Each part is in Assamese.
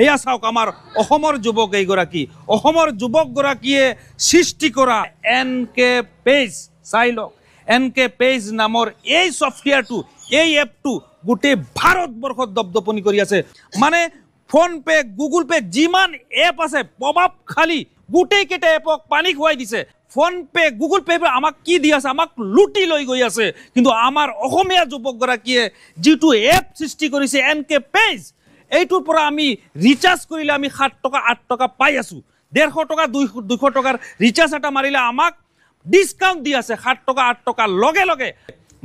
এয়া চাওক আমাৰ অসমৰ যুৱক এইগৰাকী অসমৰ যুৱকগৰাকীয়ে সৃষ্টি কৰা NK পেজ চাই লওক NK পেজ নামৰ এই সফটওয়্যাৰটো এই এপটো গোটেই ভাৰতবৰ্ষত দপদপনি কৰি আছে মানে ফোন পে গুগল পে যিমান এপ আছে প্ৰভাৱশালী গোটেই কেইটা এপক পানী খুৱাই দিছে ফোন পে গুগল পে আমাক কি দি আছে আমাক লুটি লৈ গৈ আছে কিন্তু আমাৰ অসমীয়া যুৱকগৰাকীয়ে যিটো এপ সৃষ্টি কৰিছে NK পেজ এইটোৰ পৰা আমি ৰিচাৰ্জ কৰিলে আমি 7 টকা 8 টকা পাই আছো 150 টকা 200 টকাৰ ৰিচাৰ্জ এটা মাৰিলে আমাক ডিসকাউন্ট দি আছে 7 টকা 8 টকা লগে লগে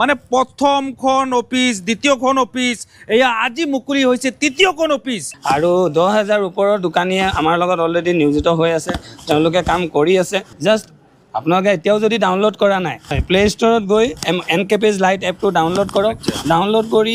মানে প্ৰথমখন অফিস দ্বিতীয়খন অফিস এয়া আজি মুকলি হৈছে তৃতীয়খন অফিস আৰু 10000 ওপৰৰ দোকানীয়ে আমাৰ লগত অলৰেডি নিয়োজিত হৈ আছে তেওঁলোকে কাম কৰি আছে জাস্ট আপোনালোকে এতিয়াও যদি ডাউনলোড কৰা নাই প্লে ষ্টৰত গৈ NK পেজ লাইট এপটো ডাউনলোড কৰক ডাউনলোড কৰি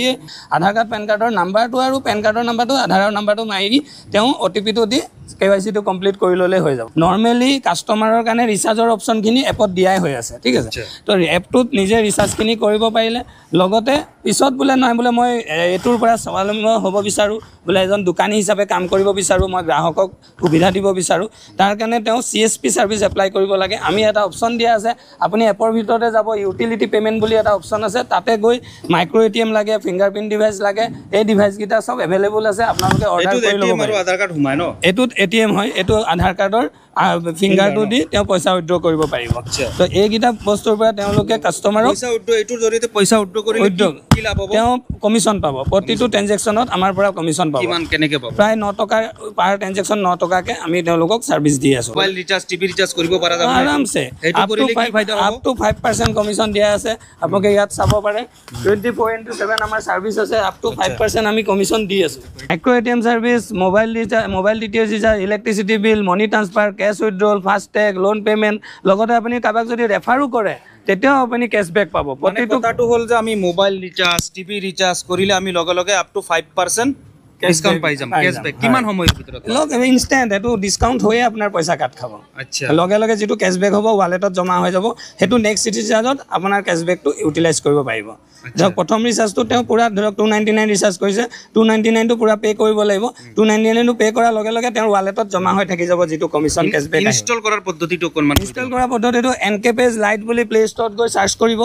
আধাৰ কাৰ্ড পেন কাৰ্ডৰ নাম্বাৰটো আৰু পেন কাৰ্ডৰ নাম্বাৰটো আধাৰৰ নাম্বাৰটো মাৰি তেওঁ OTPটো দি KYC টো কমপ্লিট কৰি ললে হৈ যাব নৰমালি কাস্টমাৰৰ কাৰণে ৰিচাৰ্জৰ অপচনখিনি এপত দিয়াই হৈ আছে ঠিক আছে তো এপটোত নিজে ৰিচাৰ্জখিনি কৰিব পাৰিলে লগতে পিছত বুলে নহয় বুলে মই এটোৰ পৰা স্বাৱলম্বী হ'ব বিচাৰো বুলে এজন দোকানী হিচাপে কাম কৰিব বিচাৰো মই গ্ৰাহকক সুবিধা দিব বিচাৰো তাৰ কাৰণে তেওঁ CSP সাৰ্ভিস এপ্লাই কৰিব লাগে আমি এটা অপচন দিয়া আছে আপুনি এপৰ ভিতৰতে যাব ইউটিলিটি পেমেন্ট বুলি এটা অপচন আছে তাতে গৈ মাইক্ৰো ATM লাগে ফিংগাৰপ্ৰিন্ট ডিভাইস লাগে এই ডিভাইস কিটা সব अवेलेबल আছে আপোনালোকে অৰ্ডাৰ কৰি ল'ব পাৰে আধাৰ কাৰ্ড হুমাই ন এটোত ATM হয় এটো আধাৰ কাৰ্ডৰ ফিংগাৰটো দি তেওঁ পইচা উইথড্ৰ কৰিব পাৰিব তো এই গিটা বস্তুৰ পৰা তেওঁলোকে কাস্টমাৰক পইচা উইথড্ৰ এটোৰ জৰিয়তে পইচা উইথড্ৰ কৰি কি লাভ হ'ব তেওঁ কমিশন পাব প্ৰতিটো ট্ৰানজেকচনত আমাৰ পৰা কমিশন পাব কিমান কেনেকে পাব প্ৰায় 9 টকা পাৰ ট্ৰানজেকচন 9 টকাকে আমি তেওঁলোকক সাৰ্ভিস দি আছো মোবাইল ৰিচাৰ্জ টিভি ৰিচাৰ্জ কৰিব পৰা যাব আৰামছে আপ টু 5% কমিশন দিয়া আছে আপোনালোকে ইয়াত চাব পাৰে 24/7 আমাৰ সাৰ্ভিস আছে আপ টু 5% আমি কমিশন দি আছো micro ATM service mobile details recharge electricity bill money transfer cash withdrawal FASTag loan payment লগতে আপুনি কাবাক যদি ৰেফাৰো কৰে তেতিয়াও আপুনি ক্যাশবেক পাব প্ৰতিটো কথাটো হ'ল যে আমি মোবাইল ৰিচাৰ্জ টিভি ৰিচাৰ্জ কৰিলে আমি লগে লগে আপ টু 5% ডিসকাউন্ট পাই যাম ক্যাশবেক কিমান সময়ৰ ভিতৰত লগ ইনস্ট্যান্ট এটো ডিসকাউন্ট হৈ আপোনাৰ পইচা কাট খাব আচ্ছা লগে লগে যেটো ক্যাশবেক হ'ব ওয়ালেটত জমা হৈ যাব হেতু নেক্সট সিটি চাৰ্জত আপোনাৰ ক্যাশবেকটো ইউটিলাইজ কৰিব পাৰিব যক প্ৰথম ৰিচাৰ্জটো তেওঁ পুৰা ধৰক 299 ৰিচাৰ্জ কৰিছে 299 টো পুৰা পে কৰিব লাগিব 299 টো পে কৰাৰ লগে লগে তেওঁৰ ওয়ালেটত জমা হৈ থাকি যাব যেটো কমিশন ক্যাশবেক ইনষ্টল কৰাৰ পদ্ধতিটো কোনমান ইনষ্টল কৰাৰ পদ্ধতিটো NK পেজ লাইট বুলি প্লে ষ্টৰত গৈ সাৰ্চ কৰিব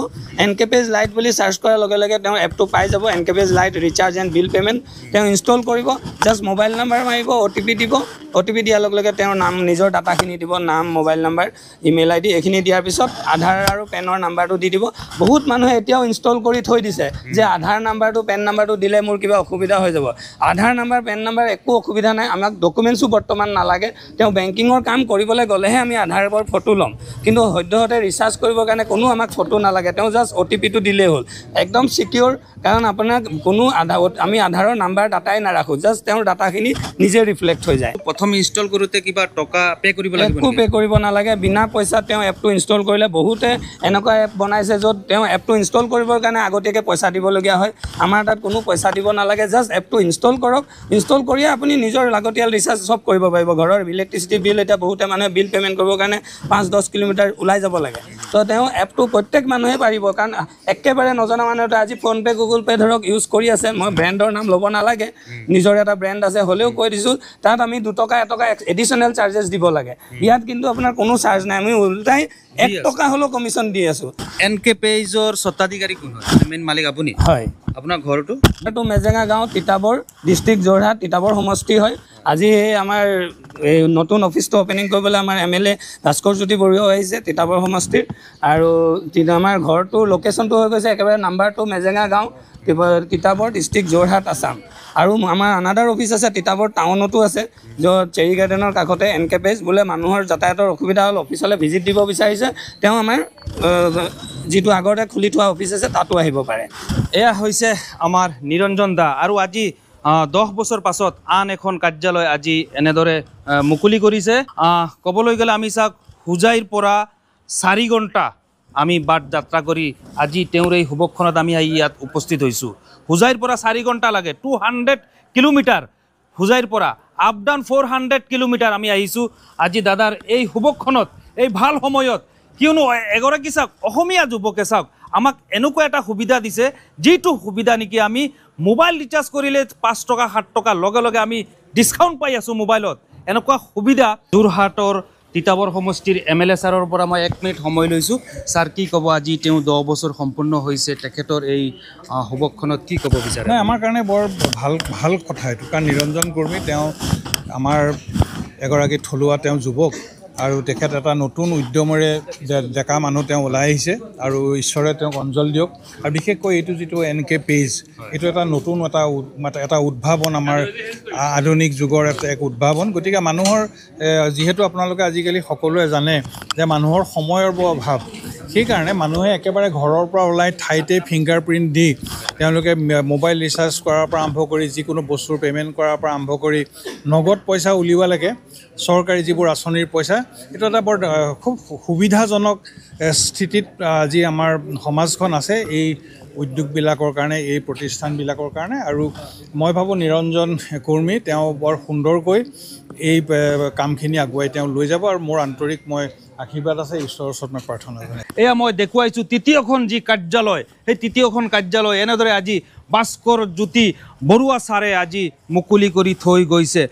NK পেজ লাইট বুলি সাৰ্চ কৰাৰ লগে লগে তেওঁ এপটো পাই যাব NK page light recharge and bill payment তেওঁ ইনষ্টল কৰিব জাস্ট মোবাইল নাম্বাৰ মাৰিব OTP দিব OTP দিয়াৰ লগে লগে তেওঁৰ নাম নিজৰ ডাটাখিনি দিব নাম মোবাইল নাম্বাৰ ইমেইল আইডি এখিনি দিয়াৰ পিছত আধাৰ আৰু পেনৰ নাম্বাৰটো দি দিব বহুত মানুহে এতিয়াও ইনষ্টল কৰি থৈ দিছে যে আধাৰ নাম্বাৰটো পেন নাম্বাৰটো দিলে মোৰ কিবা অসুবিধা হৈ যাব আধাৰ নাম্বাৰ পেন নাম্বাৰ একো অসুবিধা নাই আমাক ডকুমেন্টসও বৰ্তমান নালাগে তেওঁ বেংকিংৰ কাম কৰিবলৈ গলেহে আমি আধাৰৰ পৰা ফটো লম কিন্তু সদ্যহতে ৰিচাৰ্জ কৰিবৰ কাৰণে কোনো আমাক ফটো নালাগে তেওঁ জাস্ট OTP টো দিলে হ'ল একদম সিকিউৰ কাৰণ আপোনাক কোনো আমি আধাৰৰ নাম্বাৰ ডাটাই নাৰাখো জাস্ট তেওঁৰ ডাটাখিনি নিজে ৰিফ্লেক্ট হৈ যায় প্ৰথম ইনষ্টল কৰোতে কিবা টকা পে কৰিব লাগিব একো পে কৰিব নালাগে বিনা পইচা তেওঁ এপটো ইনষ্টল কৰিলে বহুতে এনেকুৱা এপ বনাইছে য'ত তেওঁ এপটো ইনষ্টল কৰিবৰ কাৰণে আগতীয়াকৈ পইচা দিবলগীয়া হয় আমাৰ তাত কোনো পইচা দিব নালাগে জাস্ট এপটো ইনষ্টল কৰক ইনষ্টল কৰিয়ে আপুনি নিজৰ লাগতিয়াল ৰিচাৰ্জ সব কৰিব পাৰিব ঘৰৰ ইলেক্ট্ৰিচিটি বিল এটা বহুতে মানুহে বিল পেমেন্ট কৰিবৰ কাৰণে 5-10 কিলোমিটাৰ ওলাই যাব লাগে তো তেওঁ এপটো প্ৰত্যেক মানুহে পাৰিব কাৰণ একেবাৰে নজনা মানুহে আজি ফোন পে গুগল পে ধৰক ইউজ কৰি আছে মই ব্ৰ্যান্ডৰ নাম ল'ব নালাগে নিজৰ এটা ব্ৰ্যান্ড আছে হলেও কৈ দিছো তাত আমি 2 টকা 1 টকা এডিশনাল চাৰ্জেস দিব লাগে ইয়াত কিন্তু আপোনাৰ কোনো চাৰ্জ নাই আমি উল্টাই 1 টকা হলো কমিশন দি আছো NK পেজৰ স্বত্বাধিকাৰী কোন হয় মেইন মালিক আপুনি হয় আপোনাৰ ঘৰটো এটো মেজেঙা গাঁও তিতাবৰ ডিস্ট্ৰিক্ট যোৰহাট তিতাবৰ সমষ্টি হয় আজি আমাৰ এই নতুন অফিসটো ওপেনিং কৰিবলৈ আমাৰ MLA ভাস্কৰ জ্যোতি বৰুৱা আহিছে তিতাবৰ সমষ্টিৰ আৰু আমাৰ ঘৰটো লোকেশনটো হৈ গৈছে একেবাৰে নাম্বাৰ 2 মেজেঙা গাঁও তিতাবৰ ডিস্ট্ৰিক্ট যোৰহাট আসাম আৰু আমাৰ আনাদাৰ অফিস আছে তিতাবৰ টাউনতো আছে য'ত চেৰি গাৰ্ডেনৰ কাষতে NK পেজ বোলে মানুহৰ যাতায়াতৰ অসুবিধা হল অফিসলৈ ভিজিট দিব বিচাৰিছে তেওঁ আমাৰ যেটো আগতে খুলি থোৱা অফিস আছে তাতো আহিব পাৰে এয়া হৈছে আমাৰ নিৰঞ্জন দা আৰু আজি 10 বছৰ পাছত আন এখন কাৰ্যালয় আজি এনেদৰে মুকলি কৰিছে কবলৈ গলে আমি চাক হুজাইৰ পৰা 4 ঘণ্টা আমি বাট যাত্ৰা কৰি আজি তেওঁৰ এই হুবক্ষণত আমি ইয়াত উপস্থিত হৈছো হুজাইৰ পৰা 4 ঘণ্টা লাগে 200 কিলোমিটাৰ হুজাইৰ পৰা আপ ডাউন 400 কিলোমিটাৰ আমি আহিছো আজি দাদাৰ এই হুবক্ষণত এই ভাল সময়ত কিয়নো এগৰাকী চাওক অসমীয়া যুৱকে চাওক আমাক এনেকুৱা এটা সুবিধা দিছে যেটো সুবিধা নেকি আমি মোবাইল ৰিচাৰ্জ কৰিলে 5 টকা 7 টকা লগে লগে আমি ডিছকাউণ্ট পাই আছোঁ মোবাইলত এনেকুৱা সুবিধা যোৰহাটৰ তিতাবৰ সমষ্টিৰ MLA ছাৰৰ পৰা মই 1 মিনিট সময় লৈছোঁ ছাৰ কি ক'ব আজি তেওঁ 10 বছৰ সম্পূৰ্ণ হৈছে তেখেতৰ এই সবকখনত কি ক'ব বিচাৰে নাই আমাৰ কাৰণে বৰ ভাল কথা এইটো কাৰণ নিৰঞ্জন কৰ্মী তেওঁ আমাৰ এগৰাকী থলুৱা তেওঁ যুৱক আৰু তেখেত এটা নতুন উদ্যমৰে ডেকা মানুহ তেওঁ ওলাই আহিছে আৰু ঈশ্বৰে তেওঁক অঞ্জল দিয়ক আৰু বিশেষকৈ এইটো যিটো NK পেজ এইটো এটা নতুন এটা উদ্ভাৱন আমাৰ আধুনিক যুগৰ এক উদ্ভাৱন গতিকে মানুহৰ যিহেতু আপোনালোকে আজিকালি সকলোৱে জানে যে মানুহৰ সময়ৰ বৰ অভাৱ সেইকাৰণে মানুহে একেবাৰে ঘৰৰ পৰা ওলাই ঠাইতে ফিংগাৰ প্ৰিণ্ট দি তেওঁলোকে মোবাইল ৰিচাৰ্জ কৰাৰ পৰা আৰম্ভ কৰি যিকোনো বস্তুৰ পে'মেণ্ট কৰাৰ পৰা আৰম্ভ কৰি নগদ পইচা উলিওৱালৈকে চৰকাৰী যিবোৰ আঁচনিৰ পইচা এইটো এটা বৰ খুব সুবিধাজনক স্থিতিত আজি আমাৰ সমাজখন আছে এই উদ্যোগবিলাকৰ কাৰণে এই প্ৰতিষ্ঠানবিলাকৰ কাৰণে আৰু মই ভাবোঁ নিৰঞ্জন কৰ্মী তেওঁ বৰ সুন্দৰকৈ এই কামখিনি আগুৱাই তেওঁ লৈ যাব আৰু মোৰ আন্তৰিক মই আশীৰ্বাদ আছে ঈশ্বৰৰ ওচৰত মই প্ৰাৰ্থনা জনাই এয়া মই দেখুৱাইছোঁ তৃতীয়খন যি কাৰ্যালয় সেই তৃতীয়খন কাৰ্যালয় এনেদৰে আজি ভাস্কৰ জ্যোতি বৰুৱা ছাৰে আজি মুকলি কৰি থৈ গৈছে